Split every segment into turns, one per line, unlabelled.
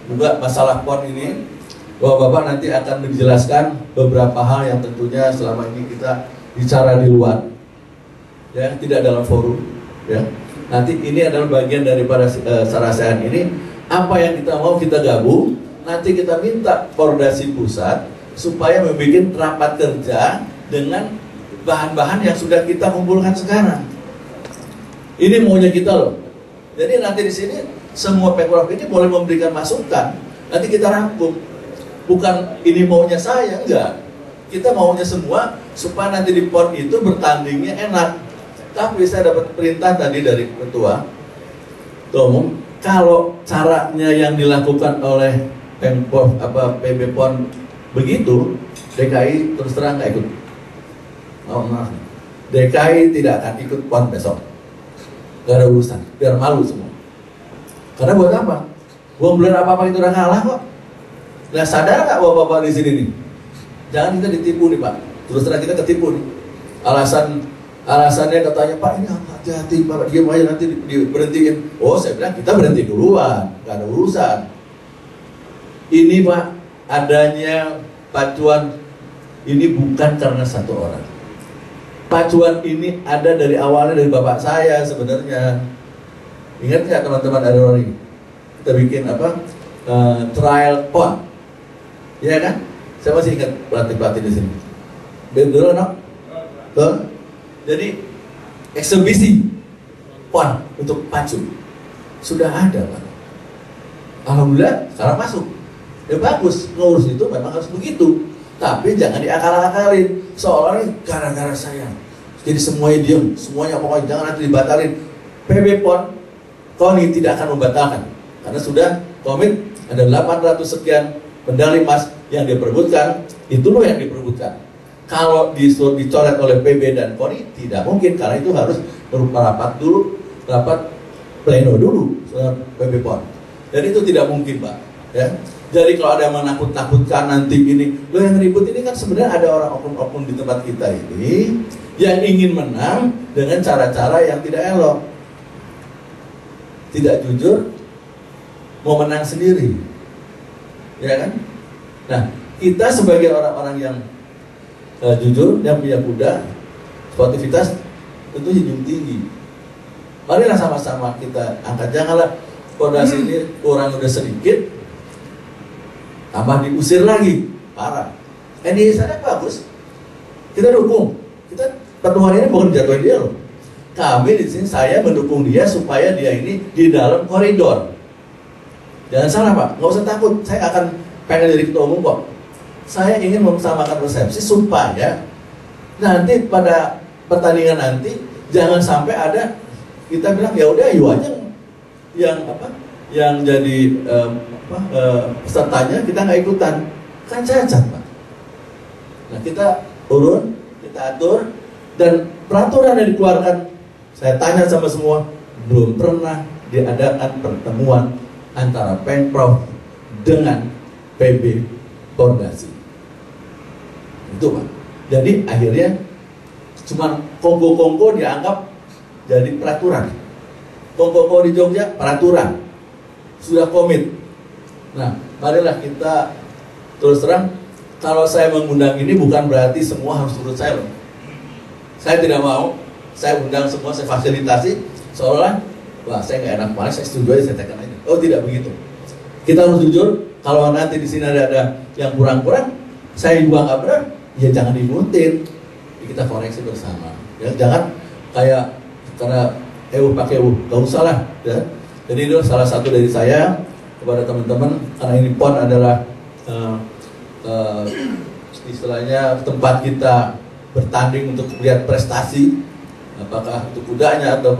juga masalah PON ini, bahwa Bapak nanti akan menjelaskan beberapa hal yang tentunya selama ini kita bicara di luar, ya, tidak dalam forum, ya. Nanti ini adalah bagian daripada sarasehan ini. Apa yang kita mau kita gabung, nanti kita minta Pordasi Pusat supaya membuat rapat kerja dengan bahan-bahan yang sudah kita kumpulkan sekarang. Ini maunya kita loh. Jadi nanti di sini semua Pemprov ini boleh memberikan masukan. Nanti kita rangkum. Bukan ini maunya saya, enggak. Kita maunya semua supaya nanti di PON itu bertandingnya enak. Tapi saya dapat perintah tadi dari Ketua Umum, kalau caranya yang dilakukan oleh Pemprov PB PON begitu, DKI terus terang nggak ikut. Oh, maaf. DKI tidak akan ikut PON besok. Gak ada urusan, biar malu semua. Karena buat apa? Belum bulan apa-apa itu udah ngalah kok. Nah, sadar nggak bapak-bapak di sini nih? Jangan kita ditipu nih Pak. Terus terang kita ketipu nih. Alasannya katanya Pak ini hati-hati Pak, diam aja nanti diberhentiin. Oh, saya bilang kita berhenti duluan, gak ada urusan. Ini Pak, adanya pacuan ini bukan karena satu orang. Pacuan ini ada dari awalnya dari bapak saya sebenarnya. Ingat nggak teman-teman dari ini? Kita bikin trial PON, ya kan? Saya masih ingat pelatih di sini. Betul no? Betul? Jadi eksebisi PON untuk pacu sudah ada Pak. Alhamdulillah sekarang masuk. Ya bagus, ngurus itu memang harus begitu. Tapi jangan diakal-akalin seolah-olah gara-gara saya. Jadi semuanya diam, semuanya pokoknya jangan nanti dibatalin. PB PON KONI tidak akan membatalkan karena sudah komit ada 800 sekian medali emas yang diperebutkan, itu loh yang diperebutkan. Kalau dicoret oleh PB dan KONI tidak mungkin karena itu harus berupa rapat pleno dulu PB PON. Dan itu tidak mungkin Pak, ya. Jadi kalau ada yang menakut-nakutkan nanti ini, lo yang ribut ini kan sebenarnya ada orang oknum-oknum di tempat kita ini yang ingin menang dengan cara-cara yang tidak elok, tidak jujur, mau menang sendiri, ya kan? Nah, kita sebagai orang-orang yang jujur, yang punya kuda, sportivitas tentu junjung tinggi. Marilah sama-sama kita angkat, janganlah Pordasi ini orang udah sedikit tambah diusir lagi, parah. Ini sana bagus, kita dukung. Kita pertemuan ini bukan jatuhin dia loh. Kami di sini saya mendukung dia supaya dia ini di dalam koridor. Jangan salah Pak, nggak usah takut. Saya akan pengen jadi ketua umum kok. Saya ingin mensamakan persepsi supaya nanti pada pertandingan nanti jangan sampai ada kita bilang ya udah yuk aja yang jadi pesertanya kita nggak ikutan, kan cacat Pak. Nah kita turun, kita atur, dan peraturan yang dikeluarkan saya tanya sama semua, belum pernah diadakan pertemuan antara Pemprov dengan PB Pordasi. Itu Pak. Jadi akhirnya cuma kongko-kongko dianggap jadi peraturan. Kongko-kongko di Jogja peraturan. Sudah komit. Nah, marilah kita terus terang, kalau saya mengundang ini bukan berarti semua harus turut saya loh. Saya tidak mau, saya undang semua, saya fasilitasi, seolah wah saya nggak enak banget, saya setuju aja, saya tekan aja. Oh tidak begitu. Kita harus jujur, kalau nanti di sini ada yang kurang-kurang, saya juga nggak benar, ya jangan dimuntin, kita koreksi bersama. Ya, jangan kayak karena pakai gak usah lah. Ya. Jadi itu salah satu dari saya kepada teman-teman, karena ini PON adalah istilahnya tempat kita bertanding untuk melihat prestasi, apakah itu kudanya atau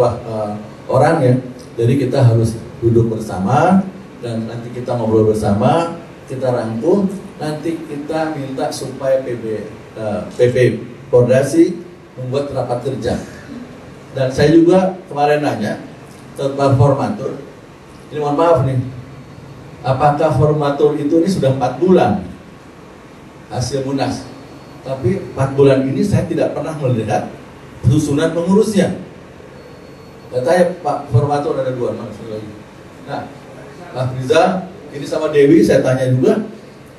orangnya. Jadi kita harus duduk bersama dan nanti kita ngobrol bersama, kita rangkum, nanti kita minta supaya PP Pordasi membuat rapat kerja. Dan saya juga kemarin nanya tentang formatur. Ini mohon maaf nih, apakah formatur itu ini sudah 4 bulan hasil munas, tapi 4 bulan ini saya tidak pernah melihat susunan pengurusnya. Katanya Pak formatur ada 2 lagi. Nah, Pak Rizal ini sama Dewi saya tanya juga.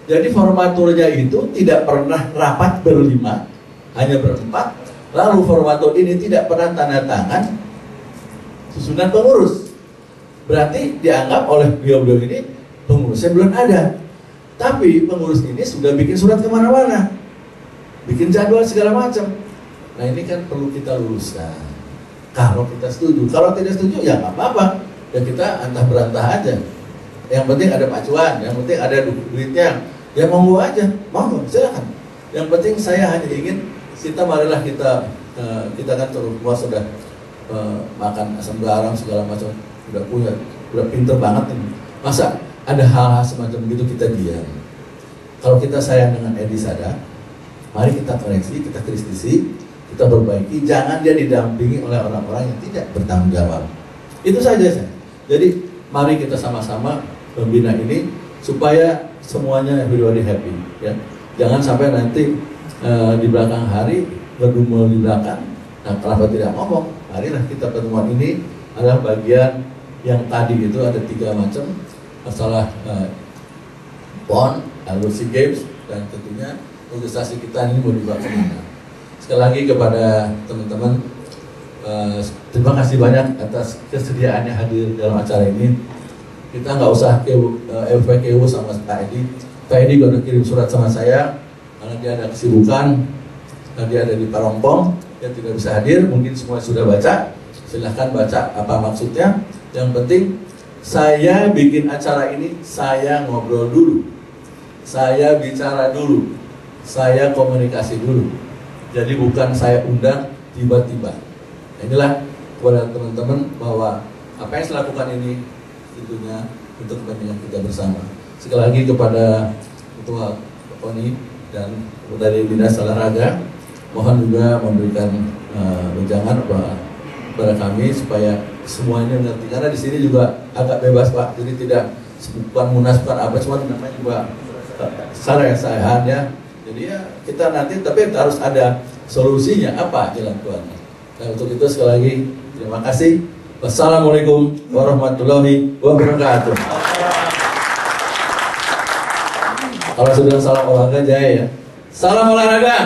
Jadi formaturnya itu tidak pernah rapat berlima, hanya berempat. Lalu formatur ini tidak pernah tanda tangan susunan pengurus. Berarti dianggap oleh beliau-beliau ini pengurusnya belum ada. Tapi pengurus ini sudah bikin surat kemana-mana, bikin jadwal segala macam. Nah ini kan perlu kita luruskan. Kalau kita setuju, kalau tidak setuju ya nggak apa-apa. Ya kita antah berantah aja. Yang penting ada pacuan, yang penting ada duitnya. Ya monggo aja, monggo silakan. Yang penting saya hanya ingin marilah kita kan semua sudah makan asam garam segala macam, udah pinter banget ini. Masa ada hal-hal semacam itu kita diam? Kalau kita sayang dengan Edi Sada, mari kita koreksi, kita kritisi, kita perbaiki. Jangan dia didampingi oleh orang-orang yang tidak bertanggung jawab. Itu saja saya. Jadi mari kita sama-sama membina ini supaya semuanya everybody happy, ya. Jangan sampai nanti di belakang hari berdumel di belakang. Nah, kenapa tidak ngomong? Marilah kita pertemuan ini adalah bagian yang tadi itu ada 3 macam masalah PON, lalu SEA Games, dan tentunya organisasi kita ini mau dibawa kemana. Sekali lagi kepada teman-teman, terima kasih banyak atas kesediaannya hadir dalam acara ini. Kita nggak usah FPKU sama Pak Edi. Pak Edi udah kirim surat sama saya karena dia ada kesibukan, karena dia ada di Parongpong, dia tidak bisa hadir. Mungkin semua sudah baca, silahkan baca apa maksudnya. Yang penting saya bikin acara ini, saya ngobrol dulu, saya bicara dulu, saya komunikasi dulu. Jadi bukan saya undang tiba-tiba. Inilah kepada teman-teman bahwa apa yang saya lakukan ini tentunya untuk kepentingan kita bersama. Sekali lagi kepada Ketua KONI dan dari Dinas Olahraga, mohon juga memberikan wejangan kepada kami supaya semuanya mengerti. Karena di sini juga agak bebas Pak, jadi tidak bukan munas bukan apa, cuma namanya juga saran ya. Jadi ya kita nanti, tapi harus ada solusinya apa jalan keluarnya. Nah untuk itu sekali lagi terima kasih. Wassalamualaikum warahmatullahi wabarakatuh. Kalau sudah salam olahraga jaya ya. Salam olahraga.